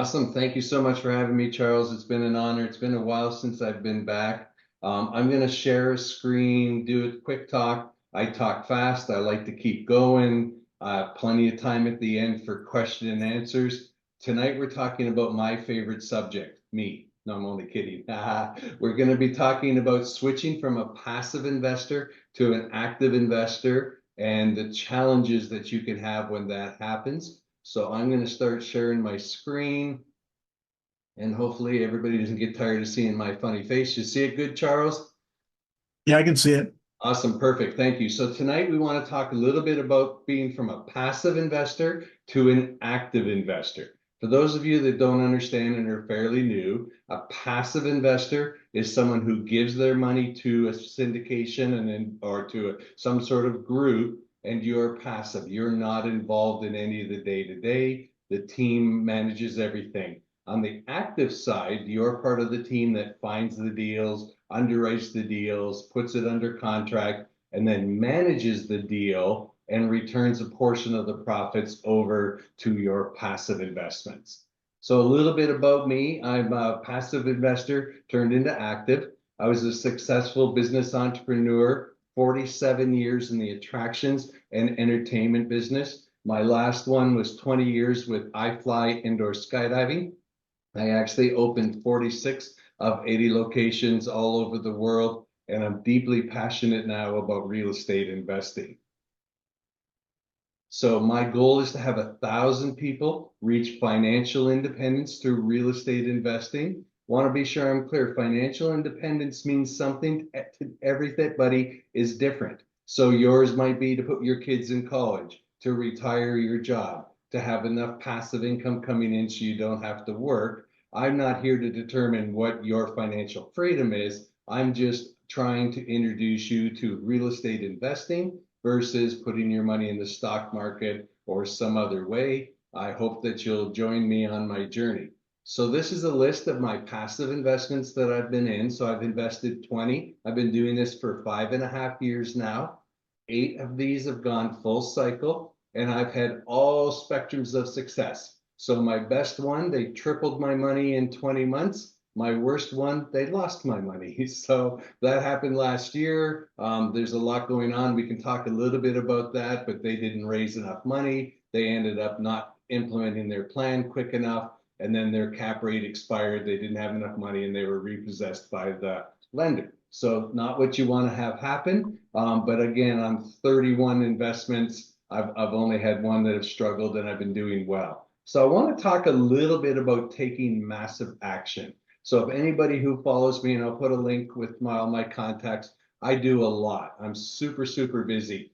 Awesome. Thank you so much for having me, Charles. It's been an honor. It's been a while since I've been back. I'm going to share a screen, do a quick talk. I talk fast. I like to keep going. Plenty of time at the end for question and answers. Tonight, we're talking about my favorite subject, me. No, I'm only kidding. We're going to be talking about switching from a passive investor to an active investor and the challenges that you can have when that happens. So I'm going to start sharing my screen and hopefully everybody doesn't get tired of seeing my funny face. You see it good, Charles? Yeah, I can see it. Awesome. Perfect. Thank you. So tonight we want to talk a little bit about being from a passive investor to an active investor. For those of you that don't understand and are fairly new, a passive investor is someone who gives their money to a syndication or to some sort of group, and you're passive. You're not involved in any of the day-to-day. The team manages everything. On the active side, you're part of the team that finds the deals, underwrites the deals, puts it under contract, and then manages the deal and returns a portion of the profits over to your passive investments. So a little bit about me. I'm a passive investor turned into active. I was a successful business entrepreneur, 47 years in the attractions and entertainment business. My last one was 20 years with iFly Indoor Skydiving. I actually opened 46 of 80 locations all over the world, and I'm deeply passionate now about real estate investing. So my goal is to have 1,000 people reach financial independence through real estate investing. Want to be sure I'm clear. Financial independence means something to everybody is different. So yours might be to put your kids in college, to retire your job, to have enough passive income coming in so you don't have to work. I'm not here to determine what your financial freedom is. I'm just trying to introduce you to real estate investing versus putting your money in the stock market or some other way. I hope that you'll join me on my journey. So this is a list of my passive investments that I've been in. So I've invested 20. I've been doing this for 5.5 years now. 8 of these have gone full cycle, and I've had all spectrums of success. So my best one, they tripled my money in 20 months. My worst one, they lost my money. So that happened last year. There's a lot going on. We can talk a little bit about that, but they didn't raise enough money. They ended up not implementing their plan quick enough, and then their cap rate expired. They didn't have enough money, and they were repossessed by the lender. So not what you want to have happen. But again, on 31 investments, I've only had one that have struggled, and I've been doing well. So I want to talk a little bit about taking massive action. So if anybody who follows me, and I'll put a link with all my contacts, I do a lot. I'm super, super busy.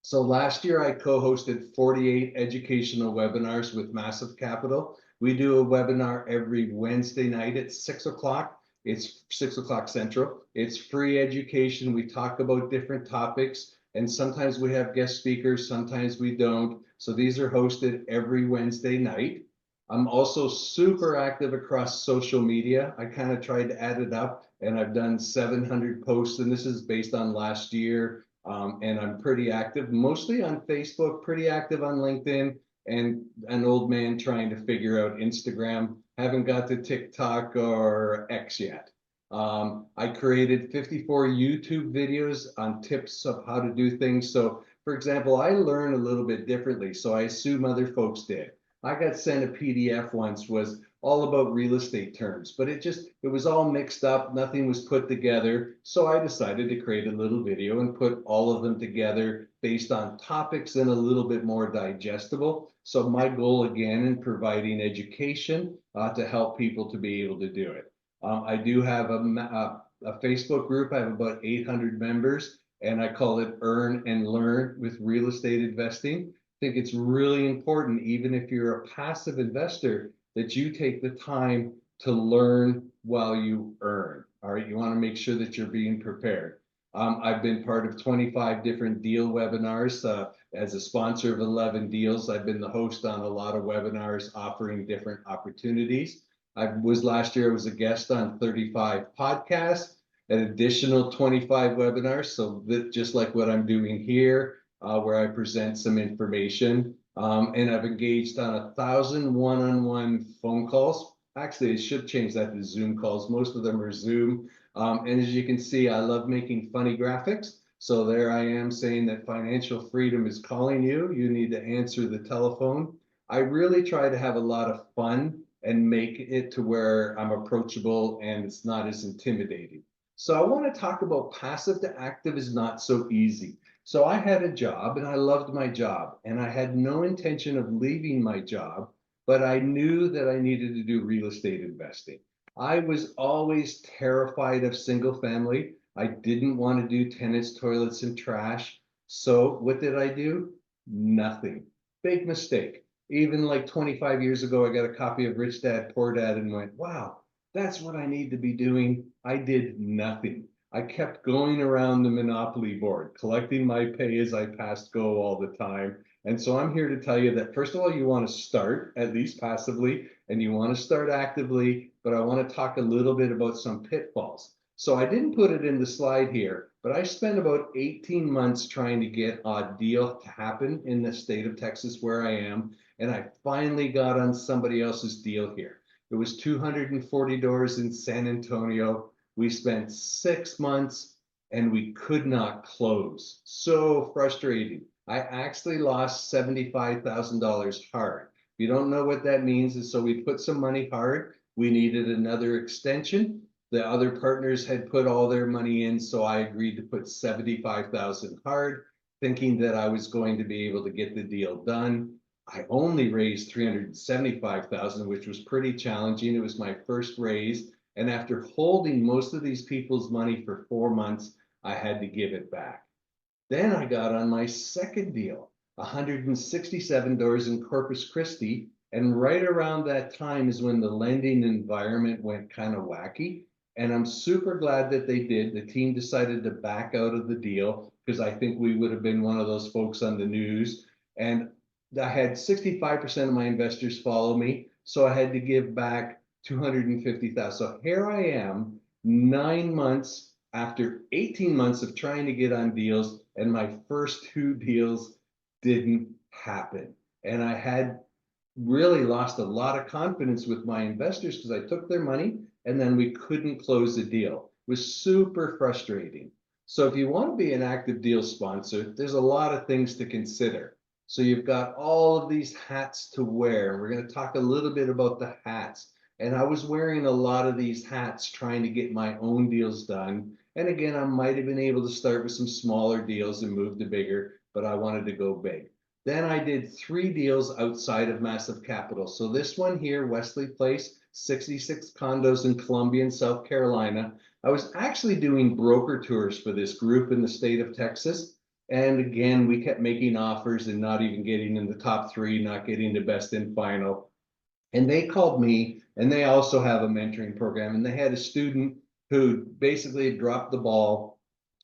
So last year I co-hosted 48 educational webinars with Massive Capital. We do a webinar every Wednesday night at 6 o'clock. It's 6 o'clock Central. It's free education. We talk about different topics, and sometimes we have guest speakers, sometimes we don't. So these are hosted every Wednesday night. I'm also super active across social media. I kind of tried to add it up, and I've done 700 posts, and this is based on last year. And I'm pretty active, mostly on Facebook, pretty active on LinkedIn, and an old man trying to figure out Instagram. Haven't got to TikTok or X yet. I created 54 YouTube videos on tips of how to do things. So, for example, I learn a little bit differently, so I assume other folks did. I got sent a PDF once, was all about real estate terms, but it was all mixed up. Nothing was put together. So I decided to create a little video and put all of them together based on topics and a little bit more digestible. So my goal again in providing education to help people to be able to do it. I do have a Facebook group. I have about 800 members, and I call it Earn and Learn with Real Estate Investing. I think it's really important, even if you're a passive investor, that you take the time to learn while you earn. All right, you want to make sure that you're being prepared. I've been part of 25 different deal webinars. As a sponsor of 11 deals, I've been the host on a lot of webinars offering different opportunities. Last year, I was a guest on 35 podcasts, an additional 25 webinars. So that, just like what I'm doing here, where I present some information. And I've engaged on 1,000 one-on-one phone calls. Actually, I should change that to Zoom calls. Most of them are Zoom. And as you can see, I love making funny graphics. So there I am saying that financial freedom is calling you. You need to answer the telephone. I really try to have a lot of fun and make it to where I'm approachable and it's not as intimidating. So I want to talk about passive to active is not so easy. So I had a job and I loved my job and I had no intention of leaving my job, but I knew that I needed to do real estate investing. I was always terrified of single family. I didn't want to do tenants, toilets, and trash. So what did I do? Nothing. Big mistake. Even like 25 years ago, I got a copy of Rich Dad, Poor Dad and went, wow, that's what I need to be doing. I did nothing. I kept going around the Monopoly board, collecting my pay as I passed go all the time. And so I'm here to tell you that, first of all, you want to start at least passively and you want to start actively, but I want to talk a little bit about some pitfalls. So I didn't put it in the slide here, but I spent about 18 months trying to get a deal to happen in the state of Texas where I am. And I finally got on somebody else's deal here. It was 240 doors in San Antonio. We spent 6 months and we could not close. So frustrating. I actually lost $75,000 hard. If you don't know what that means, is so we put some money hard. We needed another extension. The other partners had put all their money in, so I agreed to put 75,000 hard, thinking that I was going to be able to get the deal done. I only raised 375,000, which was pretty challenging. It was my first raise. And after holding most of these people's money for 4 months, I had to give it back. Then I got on my second deal, 167 doors in Corpus Christi. And right around that time is when the lending environment went kind of wacky. And I'm super glad that they did. The team decided to back out of the deal because I think we would have been one of those folks on the news. And I had 65% of my investors follow me. So I had to give back 250,000. So here I am, 9 months after 18 months of trying to get on deals, and my first two deals didn't happen. And I had really lost a lot of confidence with my investors because I took their money and then we couldn't close the deal. It was super frustrating. So if you want to be an active deal sponsor, there's a lot of things to consider. So you've got all of these hats to wear. We're going to talk a little bit about the hats. And I was wearing a lot of these hats trying to get my own deals done. And again, I might have been able to start with some smaller deals and move to bigger, but I wanted to go big. Then I did 3 deals outside of Massive Capital. So this one here, Wesley Place, 66 condos in Columbia and South Carolina. I was actually doing broker tours for this group in the state of Texas. And again, we kept making offers and not even getting in the top 3, not getting the best and final. And they called me, and they also have a mentoring program, and they had a student who basically dropped the ball.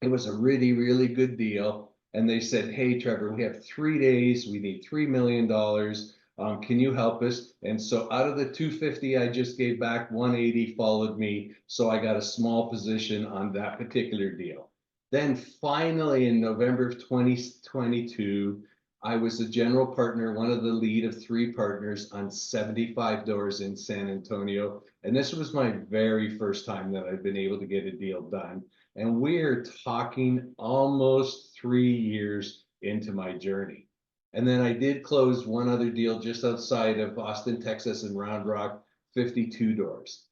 It was a really, really good deal. And they said, hey, Trevor, we have 3 days. We need $3 million. Can you help us? And so out of the 250 I just gave back, 180 followed me. So I got a small position on that particular deal. Then finally in November of 2022, I was a general partner, one of the lead of 3 partners on 75 doors in San Antonio. And this was my very first time that I've been able to get a deal done. And we're talking almost 3 years into my journey. And then I did close one other deal just outside of Austin, Texas in Round Rock, 52 doors.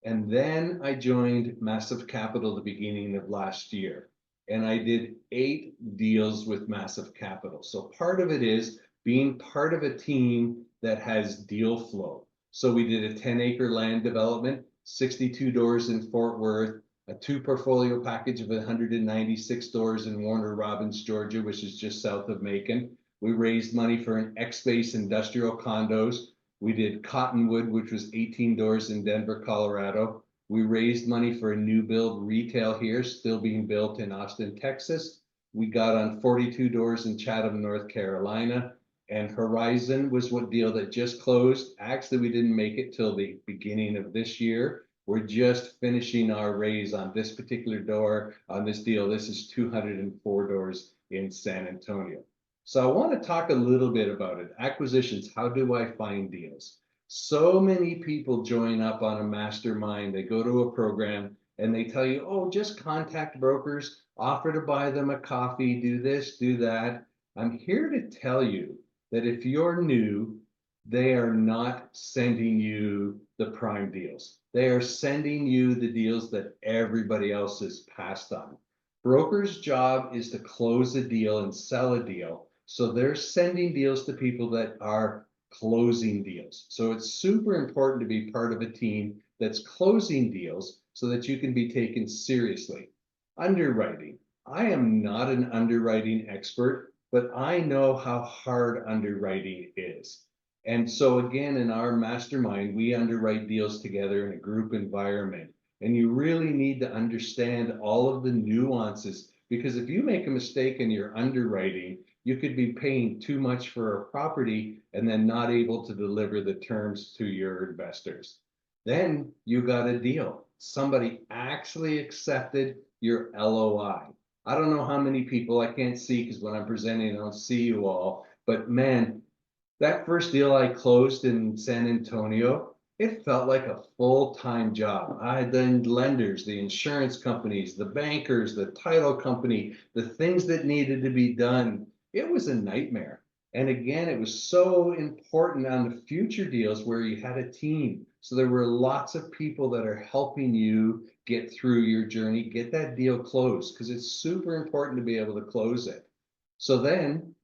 And then I joined Massive Capital the beginning of last year. And I did 8 deals with Massive Capital. So part of it is being part of a team that has deal flow. So we did a 10-acre land development, 62 doors in Fort Worth, a 2 portfolio package of 196 doors in Warner Robins, Georgia, which is just south of Macon. We raised money for an X-Base industrial condos. We did Cottonwood, which was 18 doors in Denver, Colorado. We raised money for a new build retail here, still being built in Austin, Texas. We got on 42 doors in Chatham, North Carolina. And Horizon was what deal that just closed. Actually, we didn't make it till the beginning of this year. We're just finishing our raise on this particular door on this deal. This is 204 doors in San Antonio. So I want to talk a little bit about it. Acquisitions, how do I find deals? So many people join up on a mastermind, they go to a program and they tell you, oh, just contact brokers, offer to buy them a coffee, do this, do that. I'm here to tell you that if you're new, they are not sending you the prime deals. They are sending you the deals that everybody else has passed on. Broker's job is to close a deal and sell a deal. So they're sending deals to people that are closing deals. So it's super important to be part of a team that's closing deals so that you can be taken seriously. Underwriting. I am not an underwriting expert, but I know how hard underwriting is. And so again, in our mastermind, we underwrite deals together in a group environment. And you really need to understand all of the nuances, because if you make a mistake in your underwriting, you could be paying too much for a property and then not able to deliver the terms to your investors. Then you got a deal. Somebody actually accepted your LOI. I don't know how many people, I can't see because when I'm presenting, I don't see you all, but man, that first deal I closed in San Antonio, it felt like a full-time job. I had the lenders, the insurance companies, the bankers, the title company, the things that needed to be done. It was a nightmare. And again, it was so important on the future deals where you had a team. So there were lots of people that are helping you get through your journey, get that deal closed, because it's super important to be able to close it. So then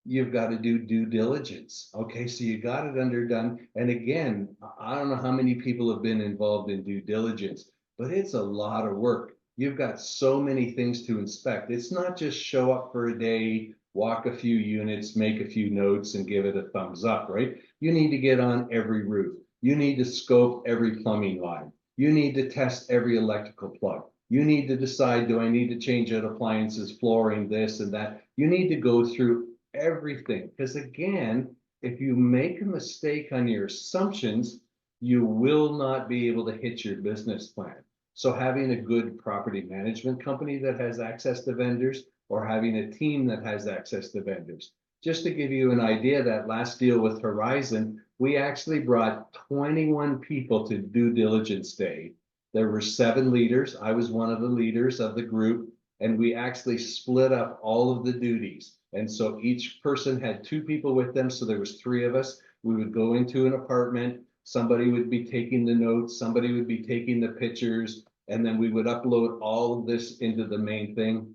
you've got to do due diligence. Okay, so you got it underdone. And again, I don't know how many people have been involved in due diligence, but it's a lot of work. You've got so many things to inspect. It's not just show up for a day, walk a few units, make a few notes, and give it a thumbs up, right? You need to get on every roof. You need to scope every plumbing line. You need to test every electrical plug. You need to decide, do I need to change out appliances, flooring, this and that? You need to go through everything. Because again, if you make a mistake on your assumptions, you will not be able to hit your business plan. So having a good property management company that has access to vendors, or having a team that has access to vendors. Just to give you an idea, that last deal with Horizon, we actually brought 21 people to due diligence day. There were 7 leaders. I was one of the leaders of the group, and we actually split up all of the duties. And so each person had 2 people with them. So there was 3 of us. We would go into an apartment. Somebody would be taking the notes. Somebody would be taking the pictures. And then we would upload all of this into the main thing.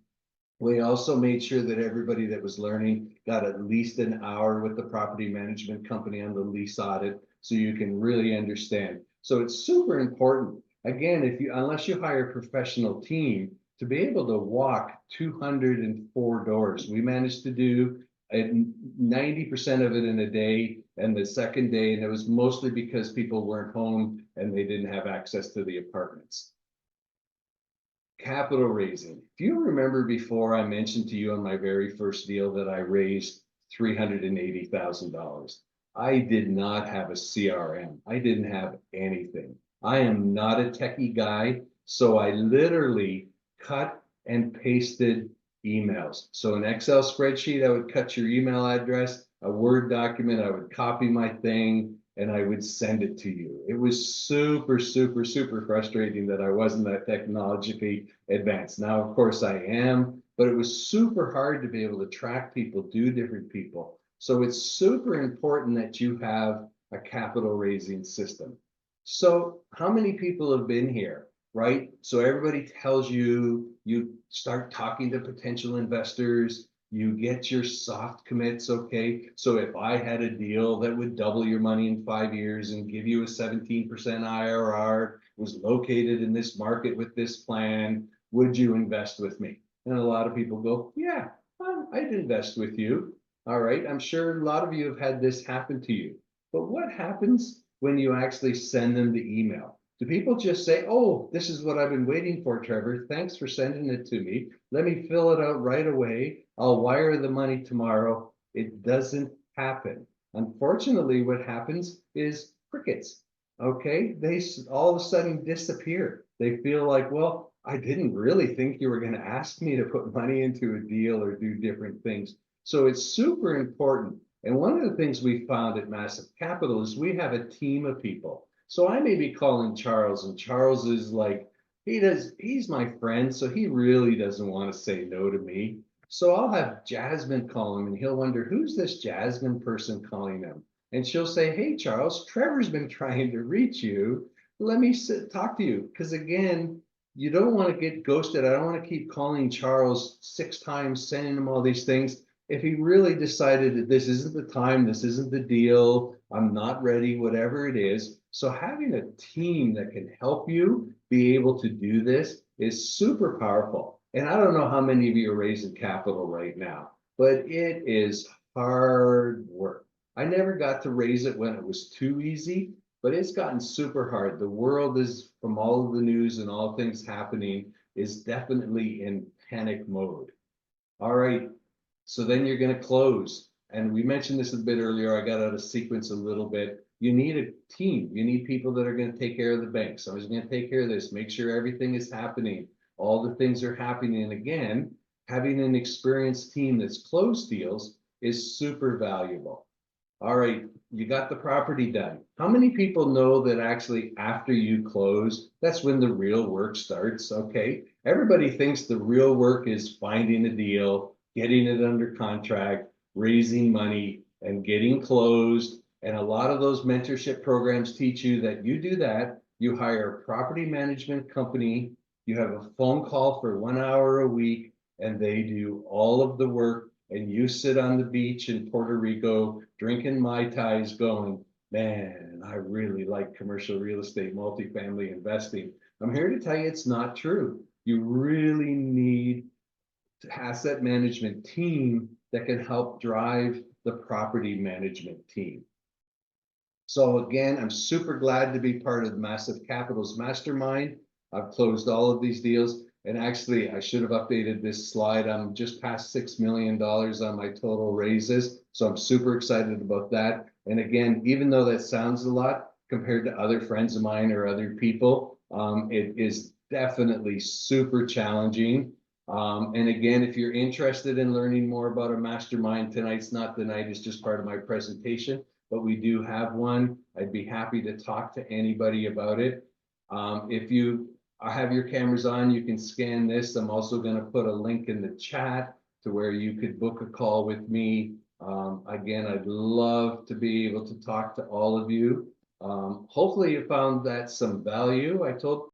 We also made sure that everybody that was learning got at least an hour with the property management company on the lease audit, so you can really understand. So it's super important. Again, unless you hire a professional team, to be able to walk 204 doors, we managed to do 90% of it in a day, and the second day, and it was mostly because people weren't home and they didn't have access to the apartments. Capital raising. If you remember before, I mentioned to you on my very first deal that I raised $380,000. I did not have a CRM. I didn't have anything. I am not a techie guy, so I literally cut and pasted emails. So an Excel spreadsheet, I would cut your email address, a Word document, I would copy my thing, and I would send it to you. It was super, super, super frustrating that I wasn't that technologically advanced. Now, of course, I am, but it was super hard to be able to track people, do different people. So it's super important that you have a capital raising system. So how many people have been here, right? So everybody tells you, you start talking to potential investors, you get your soft commits, okay? So if I had a deal that would double your money in 5 years and give you a 17% IRR, was located in this market with this plan, would you invest with me? And a lot of people go, yeah, I'd invest with you. All right, I'm sure a lot of you have had this happen to you. But what happens when you actually send them the email? Do people just say, oh, this is what I've been waiting for, Trevor. Thanks for sending it to me. Let me fill it out right away. I'll wire the money tomorrow. It doesn't happen. Unfortunately, what happens is crickets. Okay, they all of a sudden disappear. They feel like, well, I didn't really think you were going to ask me to put money into a deal or do different things. So it's super important. And one of the things we found at Massive Capital is we have a team of people. So I may be calling Charles, and Charles is like, he's my friend, so he really doesn't want to say no to me. So I'll have Jasmine call him, and he'll wonder, who's this Jasmine person calling him? And she'll say, hey, Charles, Trevor's been trying to reach you. Let me talk to you. Because again, you don't want to get ghosted. I don't want to keep calling Charles 6 times, sending him all these things. If he really decided that this isn't the time, this isn't the deal, I'm not ready, whatever it is. So having a team that can help you be able to do this is super powerful. And I don't know how many of you are raising capital right now, but it is hard work. I never got to raise it when it was too easy, but it's gotten super hard. The world is, from all of the news and all things happening, is definitely in panic mode. All right, so then you're going to close. And we mentioned this a bit earlier. I got out of sequence a little bit. You need a team. You need people that are going to take care of the bank. Somebody's going to take care of this, make sure everything is happening. All the things are happening. And again, having an experienced team that's closed deals is super valuable. All right, you got the property done. How many people know that actually after you close, that's when the real work starts? Okay, everybody thinks the real work is finding a deal, getting it under contract, raising money, and getting closed. And a lot of those mentorship programs teach you that you do that. You hire a property management company, you have a phone call for 1 hour a week, and they do all of the work. And you sit on the beach in Puerto Rico drinking Mai Tais going, man, I really like commercial real estate, multifamily investing. I'm here to tell you it's not true. You really need asset management team that can help drive the property management team. So again, I'm super glad to be part of Massive Capital's mastermind. I've closed all of these deals. And actually, I should have updated this slide. I'm just past $6 million on my total raises. So I'm super excited about that. And again, even though that sounds a lot compared to other friends of mine or other people, it is definitely super challenging. And again, if you're interested in learning more about a mastermind, tonight's not the night, it's just part of my presentation, but we do have one. I'd be happy to talk to anybody about it. If you have your cameras on, you can scan this. I'm also going to put a link in the chat to where you could book a call with me. Again, I'd love to be able to talk to all of you. Hopefully you found that some value. I told